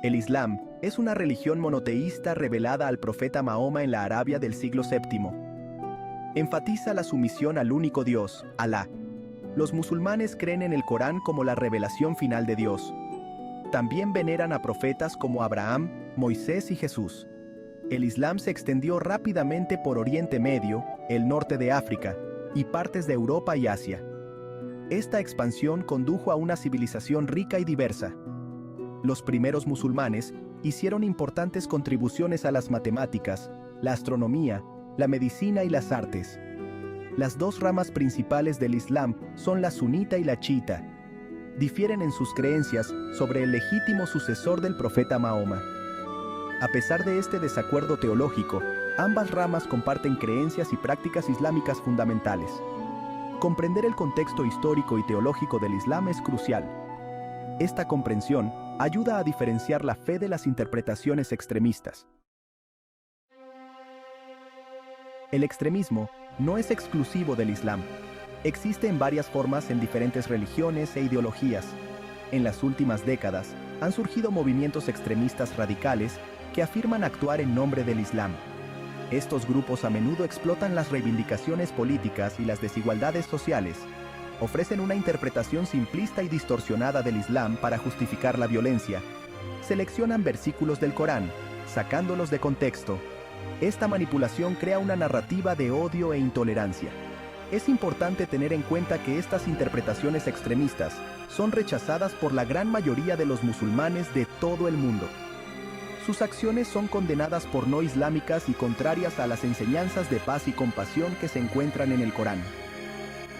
El Islam es una religión monoteísta revelada al profeta Mahoma en la Arabia del siglo VII. Enfatiza la sumisión al único Dios, Alá. Los musulmanes creen en el Corán como la revelación final de Dios. También veneran a profetas como Abraham, Moisés y Jesús. El Islam se extendió rápidamente por Oriente Medio, el norte de África y partes de Europa y Asia. Esta expansión condujo a una civilización rica y diversa. Los primeros musulmanes hicieron importantes contribuciones a las matemáticas, la astronomía, la medicina y las artes. Las dos ramas principales del Islam son la sunita y la chiita. Difieren en sus creencias sobre el legítimo sucesor del profeta Mahoma. A pesar de este desacuerdo teológico, ambas ramas comparten creencias y prácticas islámicas fundamentales. Comprender el contexto histórico y teológico del Islam es crucial. Esta comprensión ayuda a diferenciar la fe de las interpretaciones extremistas. El extremismo no es exclusivo del Islam. Existe en varias formas en diferentes religiones e ideologías. En las últimas décadas, han surgido movimientos extremistas radicales que afirman actuar en nombre del Islam. Estos grupos a menudo explotan las reivindicaciones políticas y las desigualdades sociales. Ofrecen una interpretación simplista y distorsionada del Islam para justificar la violencia. Seleccionan versículos del Corán, sacándolos de contexto. Esta manipulación crea una narrativa de odio e intolerancia. Es importante tener en cuenta que estas interpretaciones extremistas son rechazadas por la gran mayoría de los musulmanes de todo el mundo. Sus acciones son condenadas por no islámicas y contrarias a las enseñanzas de paz y compasión que se encuentran en el Corán.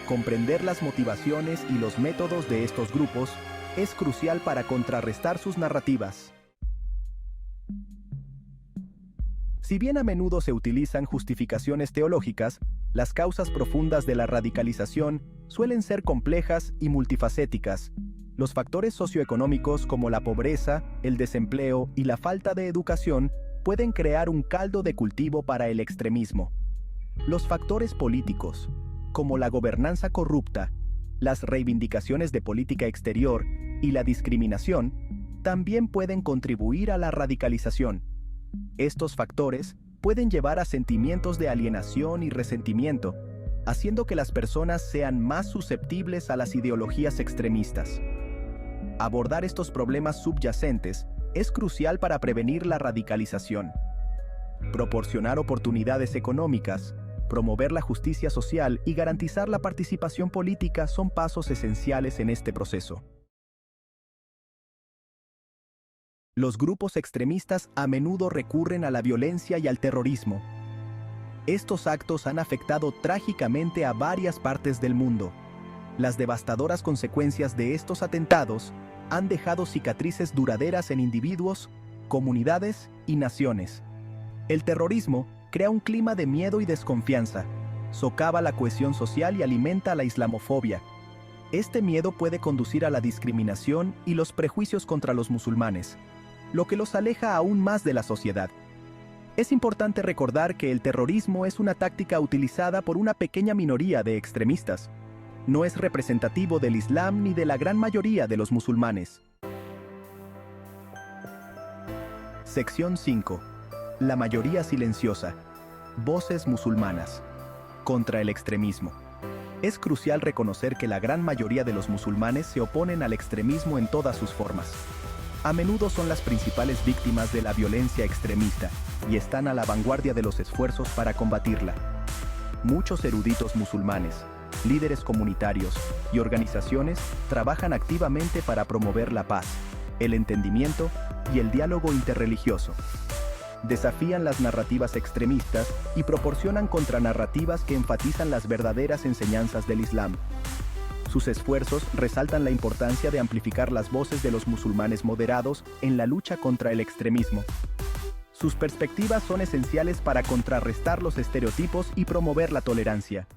Comprender las motivaciones y los métodos de estos grupos es crucial para contrarrestar sus narrativas. Si bien a menudo se utilizan justificaciones teológicas, las causas profundas de la radicalización suelen ser complejas y multifacéticas. Los factores socioeconómicos como la pobreza, el desempleo y la falta de educación pueden crear un caldo de cultivo para el extremismo. Los factores políticos, como la gobernanza corrupta, las reivindicaciones de política exterior y la discriminación, también pueden contribuir a la radicalización. Estos factores pueden llevar a sentimientos de alienación y resentimiento, haciendo que las personas sean más susceptibles a las ideologías extremistas. Abordar estos problemas subyacentes es crucial para prevenir la radicalización. Proporcionar oportunidades económicas, promover la justicia social y garantizar la participación política son pasos esenciales en este proceso. Los grupos extremistas a menudo recurren a la violencia y al terrorismo. Estos actos han afectado trágicamente a varias partes del mundo. Las devastadoras consecuencias de estos atentados han dejado cicatrices duraderas en individuos, comunidades y naciones. El terrorismo crea un clima de miedo y desconfianza, socava la cohesión social y alimenta la islamofobia. Este miedo puede conducir a la discriminación y los prejuicios contra los musulmanes, lo que los aleja aún más de la sociedad. Es importante recordar que el terrorismo es una táctica utilizada por una pequeña minoría de extremistas. No es representativo del Islam ni de la gran mayoría de los musulmanes. Sección 5. La mayoría silenciosa. Voces musulmanas. Contra el extremismo. Es crucial reconocer que la gran mayoría de los musulmanes se oponen al extremismo en todas sus formas. A menudo son las principales víctimas de la violencia extremista y están a la vanguardia de los esfuerzos para combatirla. Muchos eruditos musulmanes, líderes comunitarios y organizaciones trabajan activamente para promover la paz, el entendimiento y el diálogo interreligioso. Desafían las narrativas extremistas y proporcionan contranarrativas que enfatizan las verdaderas enseñanzas del Islam. Sus esfuerzos resaltan la importancia de amplificar las voces de los musulmanes moderados en la lucha contra el extremismo. Sus perspectivas son esenciales para contrarrestar los estereotipos y promover la tolerancia.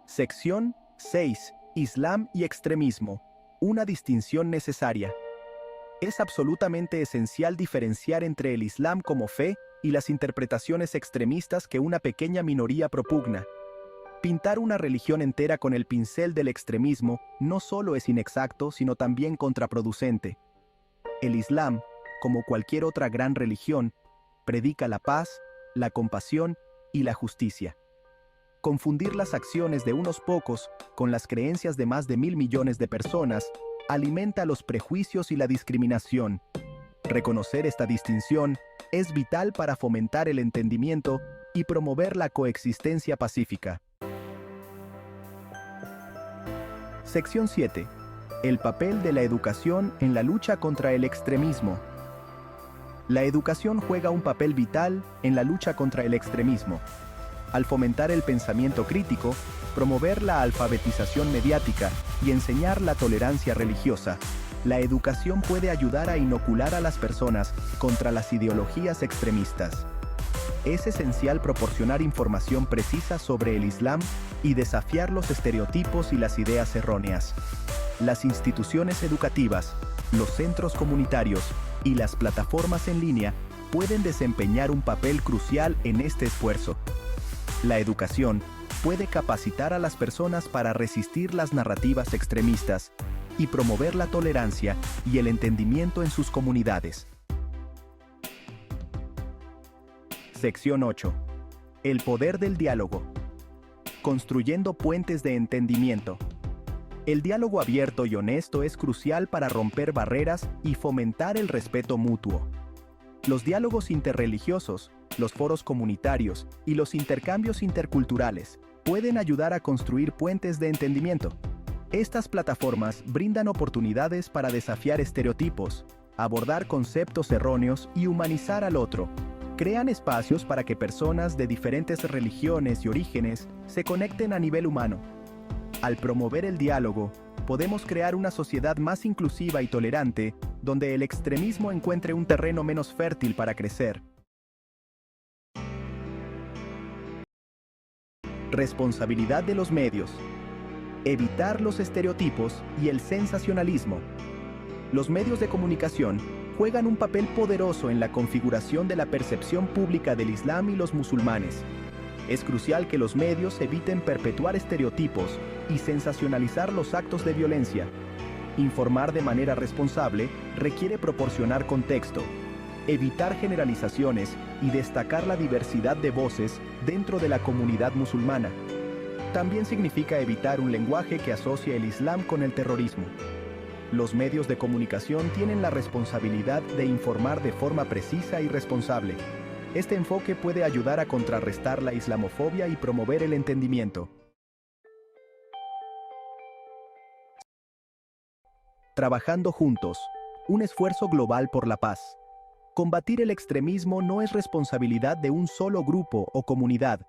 Sección 6. Islam y extremismo. Una distinción necesaria. Es absolutamente esencial diferenciar entre el Islam como fe y las interpretaciones extremistas que una pequeña minoría propugna. Pintar una religión entera con el pincel del extremismo no solo es inexacto, sino también contraproducente. El Islam, como cualquier otra gran religión, predica la paz, la compasión y la justicia. Confundir las acciones de unos pocos con las creencias de más de 1.000 millones de personas alimenta los prejuicios y la discriminación. Reconocer esta distinción es vital para fomentar el entendimiento y promover la coexistencia pacífica. Sección 7. El papel de la educación en la lucha contra el extremismo. La educación juega un papel vital en la lucha contra el extremismo. Al fomentar el pensamiento crítico, promover la alfabetización mediática y enseñar la tolerancia religiosa, la educación puede ayudar a inocular a las personas contra las ideologías extremistas. Es esencial proporcionar información precisa sobre el Islam y desafiar los estereotipos y las ideas erróneas. Las instituciones educativas, los centros comunitarios y las plataformas en línea pueden desempeñar un papel crucial en este esfuerzo. La educación puede capacitar a las personas para resistir las narrativas extremistas y promover la tolerancia y el entendimiento en sus comunidades. Sección 8. El poder del diálogo. Construyendo puentes de entendimiento. El diálogo abierto y honesto es crucial para romper barreras y fomentar el respeto mutuo. Los diálogos interreligiosos, los foros comunitarios y los intercambios interculturales pueden ayudar a construir puentes de entendimiento. Estas plataformas brindan oportunidades para desafiar estereotipos, abordar conceptos erróneos y humanizar al otro. Crean espacios para que personas de diferentes religiones y orígenes se conecten a nivel humano. Al promover el diálogo, podemos crear una sociedad más inclusiva y tolerante, donde el extremismo encuentre un terreno menos fértil para crecer. Responsabilidad de los medios. Evitar los estereotipos y el sensacionalismo. Los medios de comunicación juegan un papel poderoso en la configuración de la percepción pública del Islam y los musulmanes. Es crucial que los medios eviten perpetuar estereotipos y sensacionalizar los actos de violencia. Informar de manera responsable requiere proporcionar contexto, evitar generalizaciones y destacar la diversidad de voces dentro de la comunidad musulmana. También significa evitar un lenguaje que asocia el Islam con el terrorismo. Los medios de comunicación tienen la responsabilidad de informar de forma precisa y responsable. Este enfoque puede ayudar a contrarrestar la islamofobia y promover el entendimiento. Trabajando juntos. Un esfuerzo global por la paz. Combatir el extremismo no es responsabilidad de un solo grupo o comunidad.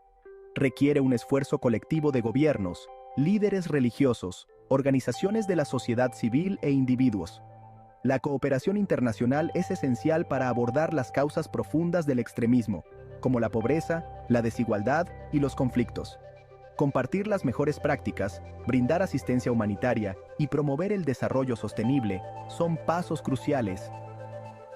Requiere un esfuerzo colectivo de gobiernos, líderes religiosos, organizaciones de la sociedad civil e individuos. La cooperación internacional es esencial para abordar las causas profundas del extremismo, como la pobreza, la desigualdad y los conflictos. Compartir las mejores prácticas, brindar asistencia humanitaria y promover el desarrollo sostenible son pasos cruciales.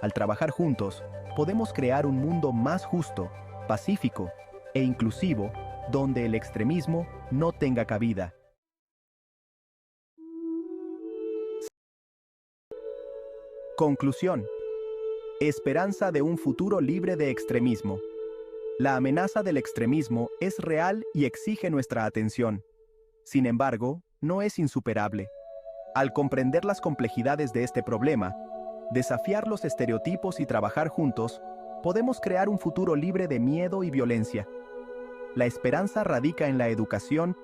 Al trabajar juntos, podemos crear un mundo más justo, pacífico e inclusivo, donde el extremismo no tenga cabida. Conclusión. Esperanza de un futuro libre de extremismo. La amenaza del extremismo es real y exige nuestra atención. Sin embargo, no es insuperable. Al comprender las complejidades de este problema, desafiar los estereotipos y trabajar juntos, podemos crear un futuro libre de miedo y violencia. La esperanza radica en la educación,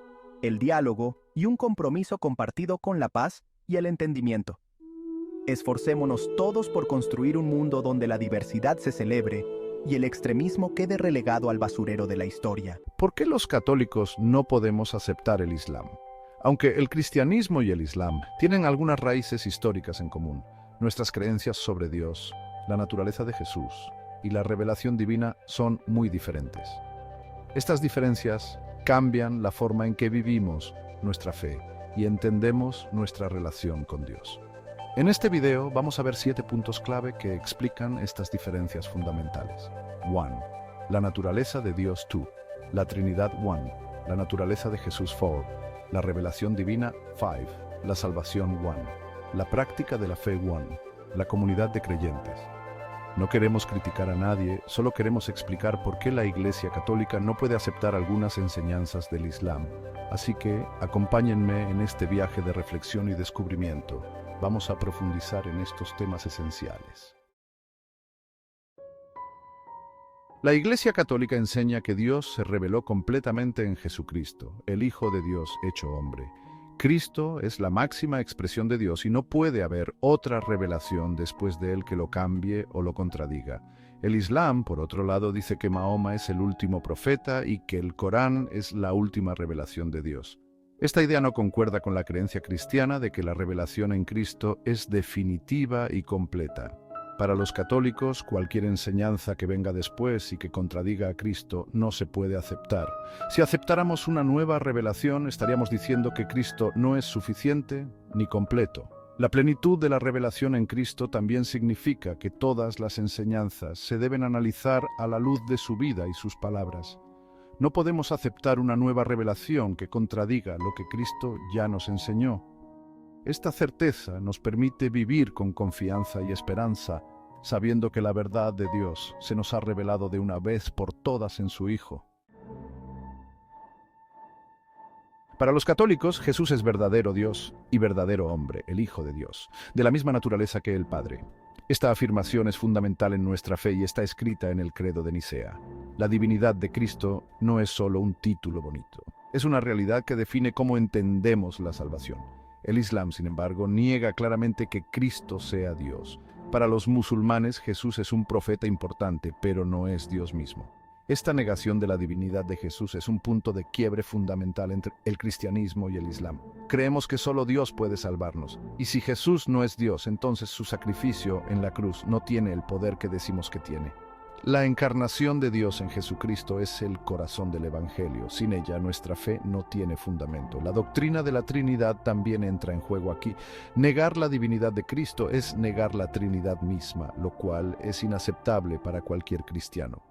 el diálogo y un compromiso compartido con la paz y el entendimiento. Esforcémonos todos por construir un mundo donde la diversidad se celebre y el extremismo quede relegado al basurero de la historia. ¿Por qué los católicos no podemos aceptar el Islam? Aunque el cristianismo y el Islam tienen algunas raíces históricas en común, nuestras creencias sobre Dios, la naturaleza de Jesús y la revelación divina son muy diferentes. Estas diferencias cambian la forma en que vivimos nuestra fe y entendemos nuestra relación con Dios. En este video vamos a ver 7 puntos clave que explican estas diferencias fundamentales. 1. La naturaleza de Dios tú, la Trinidad One. la naturaleza de Jesús 4, la revelación divina 5, la salvación 1, la práctica de la fe 1, la comunidad de creyentes. No queremos criticar a nadie, solo queremos explicar por qué la Iglesia Católica no puede aceptar algunas enseñanzas del Islam. Así que acompáñenme en este viaje de reflexión y descubrimiento. Vamos a profundizar en estos temas esenciales. La Iglesia Católica enseña que Dios se reveló completamente en Jesucristo, el Hijo de Dios hecho hombre. Cristo es la máxima expresión de Dios y no puede haber otra revelación después de él que lo cambie o lo contradiga. El Islam, por otro lado, dice que Mahoma es el último profeta y que el Corán es la última revelación de Dios. Esta idea no concuerda con la creencia cristiana de que la revelación en Cristo es definitiva y completa. Para los católicos, cualquier enseñanza que venga después y que contradiga a Cristo no se puede aceptar. Si aceptáramos una nueva revelación, estaríamos diciendo que Cristo no es suficiente ni completo. La plenitud de la revelación en Cristo también significa que todas las enseñanzas se deben analizar a la luz de su vida y sus palabras. No podemos aceptar una nueva revelación que contradiga lo que Cristo ya nos enseñó. Esta certeza nos permite vivir con confianza y esperanza, sabiendo que la verdad de Dios se nos ha revelado de una vez por todas en su Hijo. Para los católicos, Jesús es verdadero Dios y verdadero hombre, el Hijo de Dios, de la misma naturaleza que el Padre. Esta afirmación es fundamental en nuestra fe y está escrita en el Credo de Nicea. La divinidad de Cristo no es solo un título bonito, es una realidad que define cómo entendemos la salvación. El Islam, sin embargo, niega claramente que Cristo sea Dios. Para los musulmanes, Jesús es un profeta importante, pero no es Dios mismo. Esta negación de la divinidad de Jesús es un punto de quiebre fundamental entre el cristianismo y el Islam. Creemos que solo Dios puede salvarnos, y si Jesús no es Dios, entonces su sacrificio en la cruz no tiene el poder que decimos que tiene. La encarnación de Dios en Jesucristo es el corazón del Evangelio. Sin ella, nuestra fe no tiene fundamento. La doctrina de la Trinidad también entra en juego aquí. Negar la divinidad de Cristo es negar la Trinidad misma, lo cual es inaceptable para cualquier cristiano.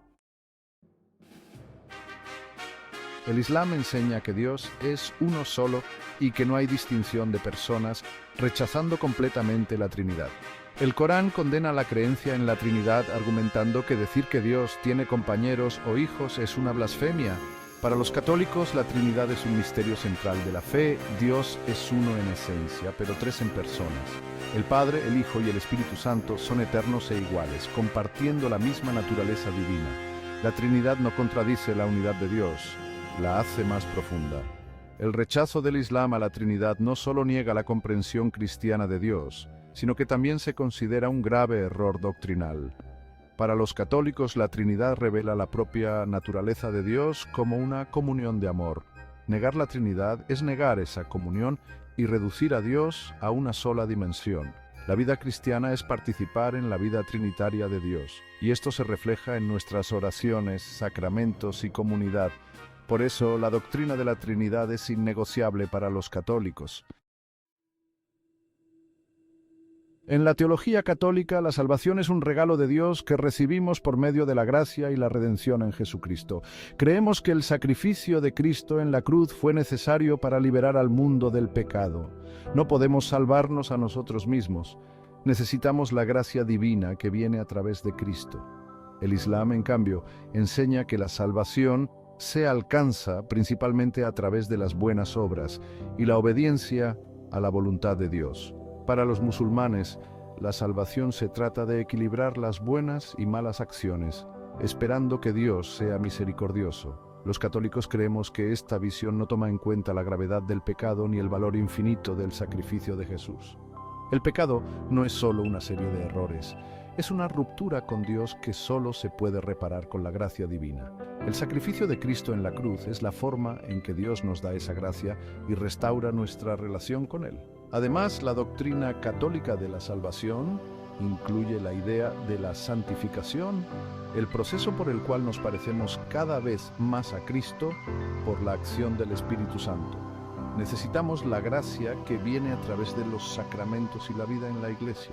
El Islam enseña que Dios es uno solo y que no hay distinción de personas, rechazando completamente la Trinidad. El Corán condena la creencia en la Trinidad argumentando que decir que Dios tiene compañeros o hijos es una blasfemia. Para los católicos, la Trinidad es un misterio central de la fe. Dios es uno en esencia, pero tres en personas. El Padre, el Hijo y el Espíritu Santo son eternos e iguales, compartiendo la misma naturaleza divina. La Trinidad no contradice la unidad de Dios, la hace más profunda. El rechazo del Islam a la Trinidad no solo niega la comprensión cristiana de Dios, sino que también se considera un grave error doctrinal. Para los católicos, la Trinidad revela la propia naturaleza de Dios como una comunión de amor. Negar la Trinidad es negar esa comunión y reducir a Dios a una sola dimensión. La vida cristiana es participar en la vida trinitaria de Dios, y esto se refleja en nuestras oraciones, sacramentos y comunidad. Por eso, la doctrina de la Trinidad es innegociable para los católicos. En la teología católica, la salvación es un regalo de Dios que recibimos por medio de la gracia y la redención en Jesucristo. Creemos que el sacrificio de Cristo en la cruz fue necesario para liberar al mundo del pecado. No podemos salvarnos a nosotros mismos. Necesitamos la gracia divina que viene a través de Cristo. El Islam, en cambio, enseña que la salvación se alcanza principalmente a través de las buenas obras y la obediencia a la voluntad de Dios. Para los musulmanes, la salvación se trata de equilibrar las buenas y malas acciones, esperando que Dios sea misericordioso. Los católicos creemos que esta visión no toma en cuenta la gravedad del pecado ni el valor infinito del sacrificio de Jesús. El pecado no es solo una serie de errores, es una ruptura con Dios que solo se puede reparar con la gracia divina. El sacrificio de Cristo en la cruz es la forma en que Dios nos da esa gracia y restaura nuestra relación con Él. Además, la doctrina católica de la salvación incluye la idea de la santificación, el proceso por el cual nos parecemos cada vez más a Cristo por la acción del Espíritu Santo. Necesitamos la gracia que viene a través de los sacramentos y la vida en la Iglesia.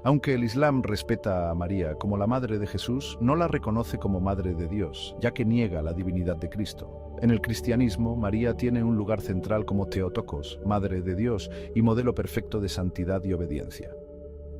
Aunque el Islam respeta a María como la madre de Jesús, no la reconoce como madre de Dios, ya que niega la divinidad de Cristo. En el cristianismo, María tiene un lugar central como Theotokos, madre de Dios y modelo perfecto de santidad y obediencia.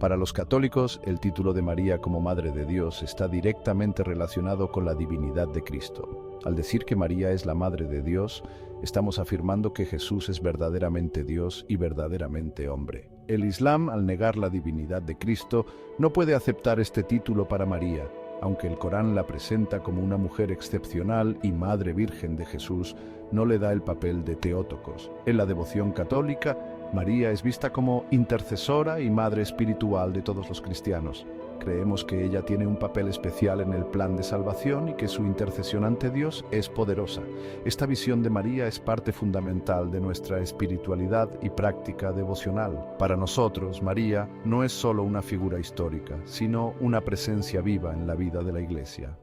Para los católicos, el título de María como Madre de Dios está directamente relacionado con la divinidad de Cristo. Al decir que María es la Madre de Dios, estamos afirmando que Jesús es verdaderamente Dios y verdaderamente hombre. El Islam, al negar la divinidad de Cristo, no puede aceptar este título para María. Aunque el Corán la presenta como una mujer excepcional y Madre Virgen de Jesús, no le da el papel de Theotokos. En la devoción católica, María es vista como intercesora y madre espiritual de todos los cristianos. Creemos que ella tiene un papel especial en el plan de salvación y que su intercesión ante Dios es poderosa. Esta visión de María es parte fundamental de nuestra espiritualidad y práctica devocional. Para nosotros, María no es solo una figura histórica, sino una presencia viva en la vida de la Iglesia.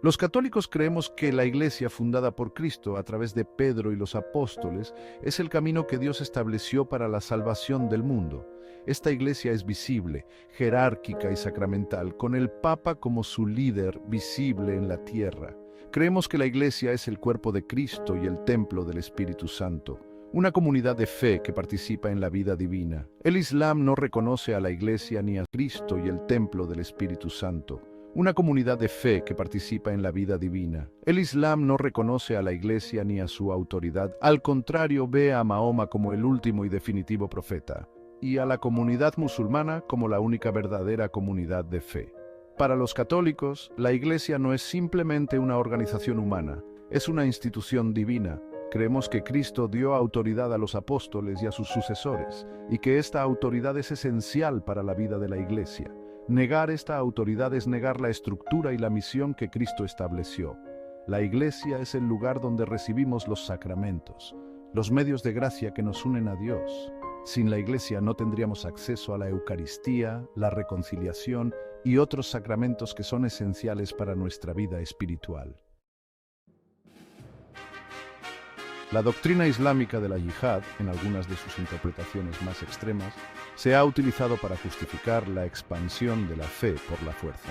Los católicos creemos que la Iglesia fundada por Cristo a través de Pedro y los apóstoles es el camino que Dios estableció para la salvación del mundo. Esta Iglesia es visible, jerárquica y sacramental, con el Papa como su líder visible en la tierra. Creemos que la Iglesia es el cuerpo de Cristo y el templo del Espíritu Santo, una comunidad de fe que participa en la vida divina. El Islam no reconoce a la Iglesia ni a Cristo y el templo del Espíritu Santo, una comunidad de fe que participa en la vida divina. El Islam no reconoce a la Iglesia ni a su autoridad, al contrario, ve a Mahoma como el último y definitivo profeta, y a la comunidad musulmana como la única verdadera comunidad de fe. Para los católicos, la Iglesia no es simplemente una organización humana, es una institución divina. Creemos que Cristo dio autoridad a los apóstoles y a sus sucesores, y que esta autoridad es esencial para la vida de la Iglesia. Negar esta autoridad es negar la estructura y la misión que Cristo estableció. La Iglesia es el lugar donde recibimos los sacramentos, los medios de gracia que nos unen a Dios. Sin la Iglesia no tendríamos acceso a la Eucaristía, la reconciliación y otros sacramentos que son esenciales para nuestra vida espiritual. La doctrina islámica de la yihad, en algunas de sus interpretaciones más extremas, se ha utilizado para justificar la expansión de la fe por la fuerza.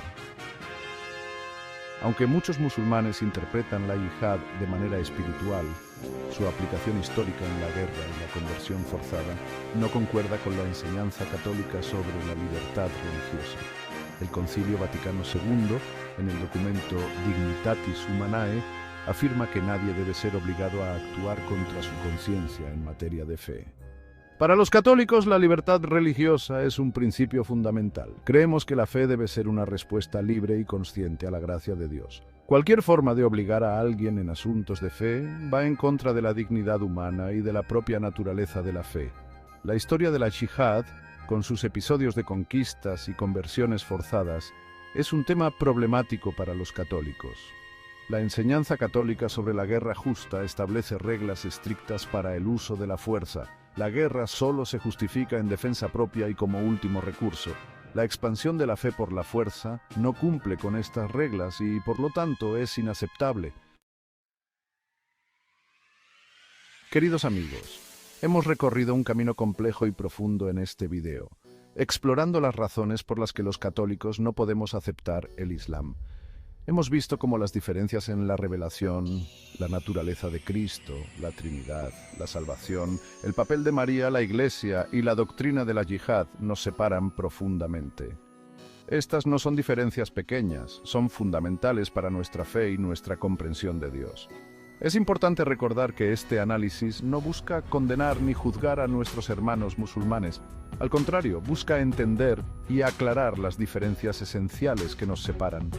Aunque muchos musulmanes interpretan la yihad de manera espiritual, su aplicación histórica en la guerra y la conversión forzada no concuerda con la enseñanza católica sobre la libertad religiosa. El Concilio Vaticano II, en el documento Dignitatis Humanae, afirma que nadie debe ser obligado a actuar contra su conciencia en materia de fe. Para los católicos, la libertad religiosa es un principio fundamental. Creemos que la fe debe ser una respuesta libre y consciente a la gracia de Dios. Cualquier forma de obligar a alguien en asuntos de fe va en contra de la dignidad humana y de la propia naturaleza de la fe. La historia de la yihad, con sus episodios de conquistas y conversiones forzadas, es un tema problemático para los católicos. La enseñanza católica sobre la guerra justa establece reglas estrictas para el uso de la fuerza. La guerra solo se justifica en defensa propia y como último recurso. La expansión de la fe por la fuerza no cumple con estas reglas y, por lo tanto, es inaceptable. Queridos amigos, hemos recorrido un camino complejo y profundo en este video, explorando las razones por las que los católicos no podemos aceptar el Islam. Hemos visto cómo las diferencias en la revelación, la naturaleza de Cristo, la Trinidad, la salvación, el papel de María, la Iglesia y la doctrina de la yihad nos separan profundamente. Estas no son diferencias pequeñas, son fundamentales para nuestra fe y nuestra comprensión de Dios. Es importante recordar que este análisis no busca condenar ni juzgar a nuestros hermanos musulmanes. Al contrario, busca entender y aclarar las diferencias esenciales que nos separan.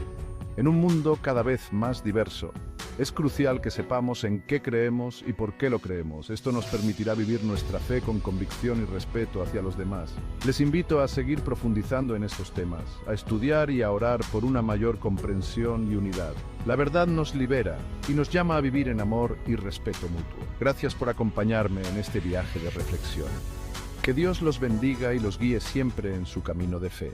En un mundo cada vez más diverso, es crucial que sepamos en qué creemos y por qué lo creemos. Esto nos permitirá vivir nuestra fe con convicción y respeto hacia los demás. Les invito a seguir profundizando en estos temas, a estudiar y a orar por una mayor comprensión y unidad. La verdad nos libera y nos llama a vivir en amor y respeto mutuo. Gracias por acompañarme en este viaje de reflexión. Que Dios los bendiga y los guíe siempre en su camino de fe.